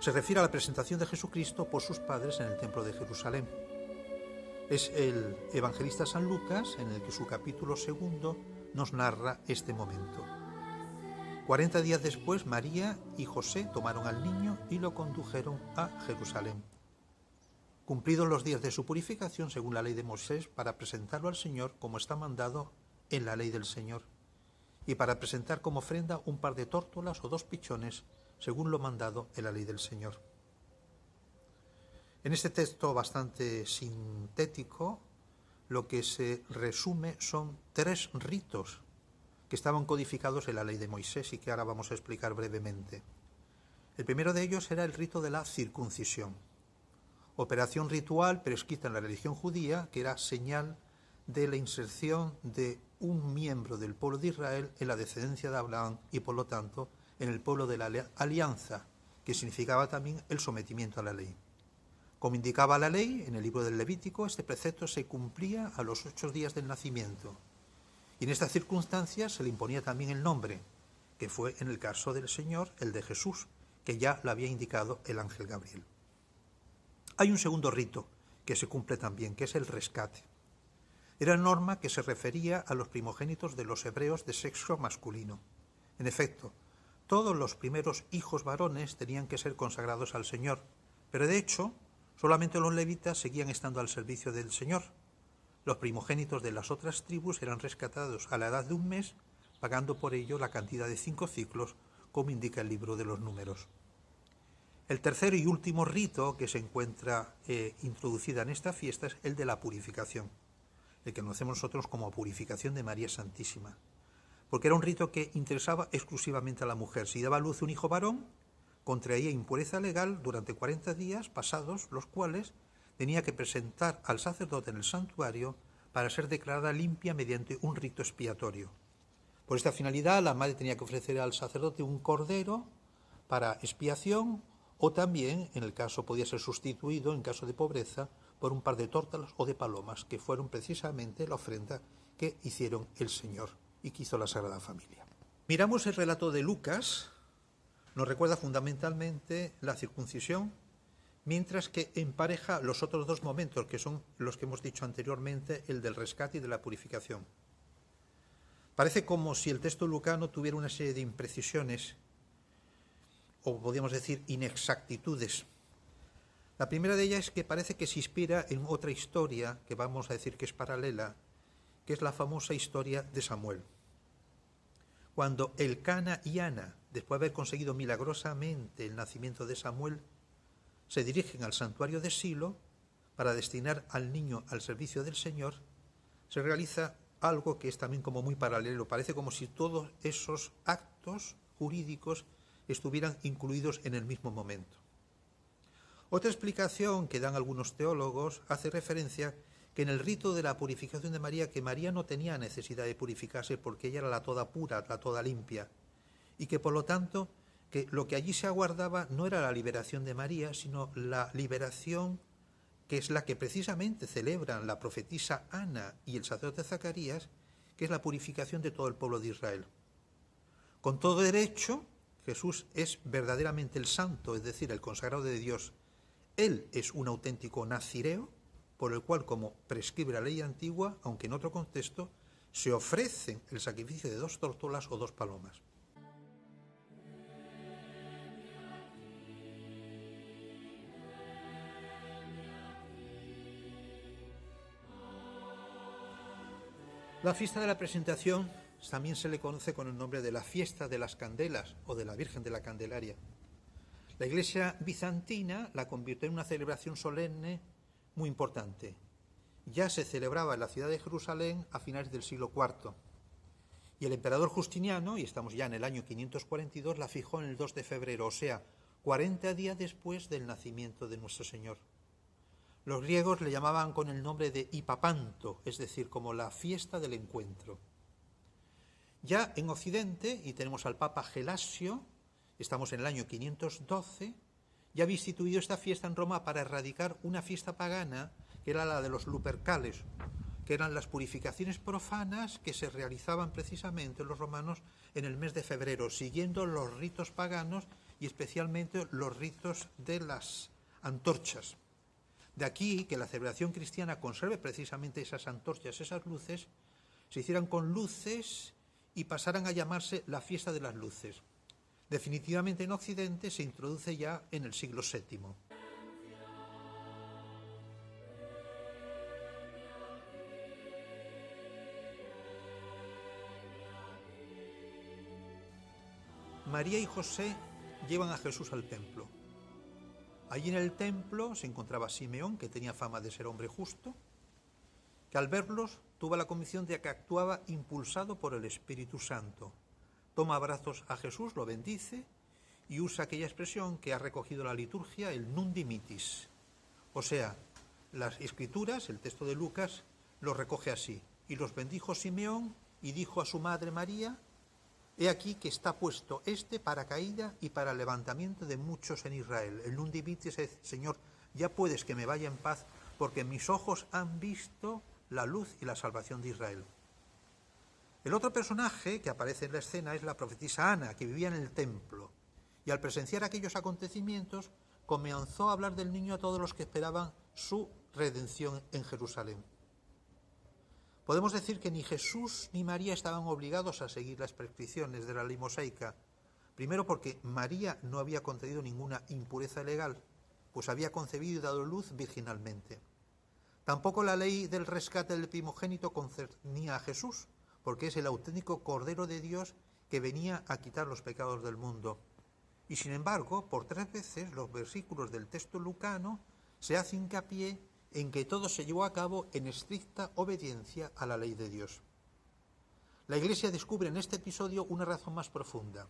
Se refiere a la presentación de Jesucristo por sus padres en el templo de Jerusalén. Es el evangelista San Lucas en el que su capítulo 2 nos narra este momento. 40 días después, María y José tomaron al niño y lo condujeron a Jerusalén. Cumplidos los días de su purificación, según la ley de Moisés, para presentarlo al Señor como está mandado en la ley del Señor, y para presentar como ofrenda un par de tórtolas o 2 pichones, según lo mandado en la ley del Señor. En este texto bastante sintético, lo que se resume son 3 ritos que estaban codificados en la ley de Moisés y que ahora vamos a explicar brevemente. El primero de ellos era el rito de la circuncisión, operación ritual prescrita en la religión judía, que era señal de la inserción de un miembro del pueblo de Israel en la descendencia de Abraham y, por lo tanto, en el pueblo de la alianza, que significaba también el sometimiento a la ley. Como indicaba la ley, en el libro del Levítico, este precepto se cumplía a los 8 días del nacimiento. Y en estas circunstancias se le imponía también el nombre, que fue en el caso del Señor el de Jesús, que ya lo había indicado el ángel Gabriel. Hay un segundo rito que se cumple también, que es el rescate. Era norma que se refería a los primogénitos de los hebreos de sexo masculino. En efecto, todos los primeros hijos varones tenían que ser consagrados al Señor, pero de hecho, solamente los levitas seguían estando al servicio del Señor. Los primogénitos de las otras tribus eran rescatados a la edad de 1 mes, pagando por ello la cantidad de 5 ciclos, como indica el libro de los Números. El tercer y último rito que se encuentra introducida en esta fiesta es el de la purificación, el que conocemos nosotros como purificación de María Santísima, porque era un rito que interesaba exclusivamente a la mujer. Si daba a luz un hijo varón, contraía impureza legal durante 40 días, pasados los cuales tenía que presentar al sacerdote en el santuario para ser declarada limpia mediante un rito expiatorio. Por esta finalidad, la madre tenía que ofrecer al sacerdote un cordero para expiación, o también, en el caso, podía ser sustituido, en caso de pobreza, por un par de tórtolas o de palomas, que fueron precisamente la ofrenda que hicieron el Señor y que hizo la Sagrada Familia. Miramos el relato de Lucas, nos recuerda fundamentalmente la circuncisión, mientras que empareja los otros 2 momentos, que son los que hemos dicho anteriormente, el del rescate y de la purificación. Parece como si el texto lucano tuviera una serie de imprecisiones, o podríamos decir inexactitudes. La primera de ellas es que parece que se inspira en otra historia, que vamos a decir que es paralela, que es la famosa historia de Samuel. Cuando Elcana y Ana, después de haber conseguido milagrosamente el nacimiento de Samuel, se dirigen al santuario de Silo para destinar al niño al servicio del Señor, se realiza algo que es también como muy paralelo. Parece como si todos esos actos jurídicos estuvieran incluidos en el mismo momento. Otra explicación que dan algunos teólogos hace referencia que en el rito de la purificación de María, que María no tenía necesidad de purificarse porque ella era la toda pura, la toda limpia, y que por lo tanto que lo que allí se aguardaba no era la liberación de María, sino la liberación que es la que precisamente celebran la profetisa Ana y el sacerdote Zacarías, que es la purificación de todo el pueblo de Israel. Con todo derecho, Jesús es verdaderamente el santo, es decir, el consagrado de Dios. Él es un auténtico nazireo, por el cual, como prescribe la ley antigua, aunque en otro contexto, se ofrecen el sacrificio de 2 tórtolas o 2 palomas. La fiesta de la presentación también se le conoce con el nombre de la fiesta de las candelas o de la Virgen de la Candelaria. La Iglesia bizantina la convirtió en una celebración solemne muy importante. Ya se celebraba en la ciudad de Jerusalén a finales del siglo IV. Y el emperador Justiniano, y estamos ya en el año 542, la fijó en el 2 de febrero, o sea, 40 días después del nacimiento de nuestro Señor. Los griegos le llamaban con el nombre de Hipapanto, es decir, como la fiesta del encuentro. Ya en Occidente, y tenemos al Papa Gelasio, estamos en el año 512, ya había instituido esta fiesta en Roma para erradicar una fiesta pagana, que era la de los Lupercales, que eran las purificaciones profanas que se realizaban precisamente los romanos en el mes de febrero, siguiendo los ritos paganos y especialmente los ritos de las antorchas. De aquí que la celebración cristiana conserve precisamente esas antorchas, esas luces, se hicieran con luces y pasaran a llamarse la fiesta de las luces. Definitivamente en Occidente se introduce ya en el siglo VII. María y José llevan a Jesús al templo. Allí en el templo se encontraba Simeón, que tenía fama de ser hombre justo, que al verlos tuvo la convicción de que actuaba impulsado por el Espíritu Santo. Toma a brazos a Jesús, lo bendice y usa aquella expresión que ha recogido la liturgia, el nun dimittis. O sea, las Escrituras, el texto de Lucas, lo recoge así. Y los bendijo Simeón y dijo a su madre María: he aquí que está puesto para caída y para levantamiento de muchos en Israel. El nun dimittis es: Señor, ya puedes que me vaya en paz, porque mis ojos han visto la luz y la salvación de Israel. El otro personaje que aparece en la escena es la profetisa Ana, que vivía en el templo, y al presenciar aquellos acontecimientos comenzó a hablar del niño a todos los que esperaban su redención en Jerusalén. Podemos decir que ni Jesús ni María estaban obligados a seguir las prescripciones de la ley mosaica, primero porque María no había contraído ninguna impureza legal, pues había concebido y dado luz virginalmente. Tampoco la ley del rescate del primogénito concernía a Jesús, porque es el auténtico Cordero de Dios que venía a quitar los pecados del mundo. Y sin embargo, por 3 veces los versículos del texto lucano se hace hincapié en que todo se llevó a cabo en estricta obediencia a la ley de Dios. La Iglesia descubre en este episodio una razón más profunda.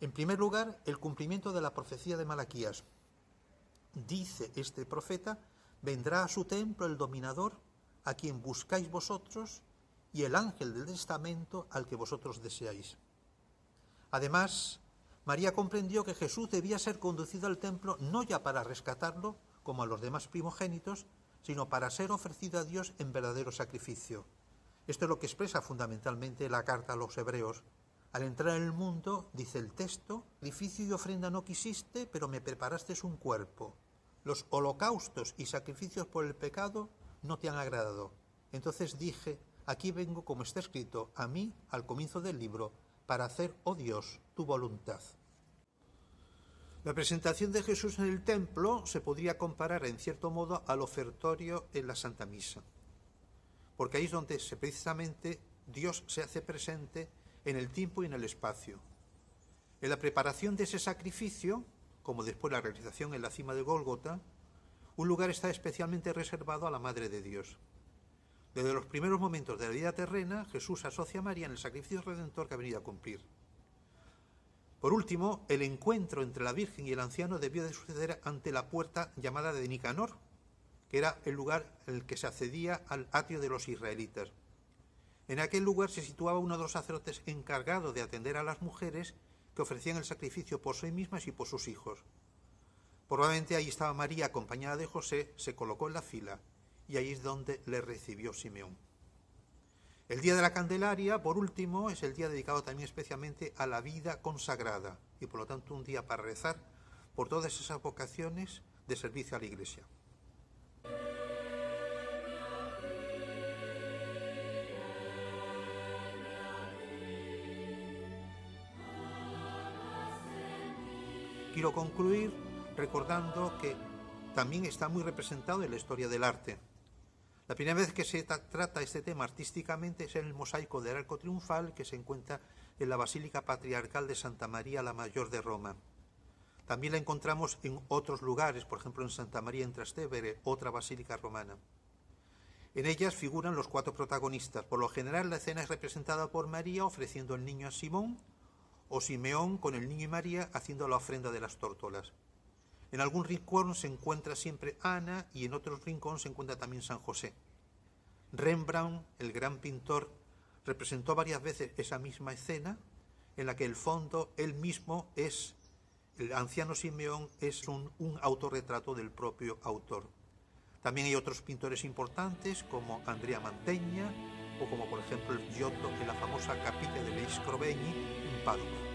En primer lugar, el cumplimiento de la profecía de Malaquías. Dice este profeta: vendrá a su templo el dominador, a quien buscáis vosotros, y el ángel del testamento al que vosotros deseáis. Además, María comprendió que Jesús debía ser conducido al templo no ya para rescatarlo, como a los demás primogénitos, sino para ser ofrecido a Dios en verdadero sacrificio. Esto es lo que expresa fundamentalmente la carta a los hebreos. Al entrar en el mundo, dice el texto: sacrificio y ofrenda no quisiste, pero me preparaste un cuerpo. Los holocaustos y sacrificios por el pecado no te han agradado. Entonces dije: aquí vengo, como está escrito a mí al comienzo del libro, para hacer, oh Dios, tu voluntad. La presentación de Jesús en el templo se podría comparar en cierto modo al ofertorio en la Santa Misa, porque ahí es donde precisamente Dios se hace presente en el tiempo y en el espacio. En la preparación de ese sacrificio, como después la realización en la cima de Gólgota, un lugar está especialmente reservado a la Madre de Dios. Desde los primeros momentos de la vida terrena, Jesús asocia a María en el sacrificio redentor que ha venido a cumplir. Por último, el encuentro entre la Virgen y el anciano debió de suceder ante la puerta llamada de Nicanor, que era el lugar en el que se accedía al atrio de los israelitas. En aquel lugar se situaba uno de los sacerdotes encargados de atender a las mujeres que ofrecían el sacrificio por sí mismas y por sus hijos. Probablemente ahí estaba María acompañada de José, se colocó en la fila y ahí es donde le recibió Simeón. El día de la Candelaria, por último, es el día dedicado también especialmente a la vida consagrada y por lo tanto un día para rezar por todas esas vocaciones de servicio a la Iglesia. Quiero concluir recordando que también está muy representado en la historia del arte. La primera vez que se trata este tema artísticamente es en el mosaico del Arco Triunfal que se encuentra en la Basílica Patriarcal de Santa María la Mayor de Roma. También la encontramos en otros lugares, por ejemplo en Santa María en Trastevere, otra basílica romana. En ellas figuran los 4 protagonistas. Por lo general la escena es representada por María ofreciendo el niño a Simón, o Simeón con el niño y María haciendo la ofrenda de las tórtolas. En algún rincón se encuentra siempre Ana y en otros rincones se encuentra también San José. Rembrandt, el gran pintor, representó varias veces esa misma escena en la que el fondo, él mismo es, el anciano Simeón es un autorretrato del propio autor. También hay otros pintores importantes como Andrea Mantegna o como por ejemplo el Giotto en la famosa Capilla degli Scrovegni en Padua.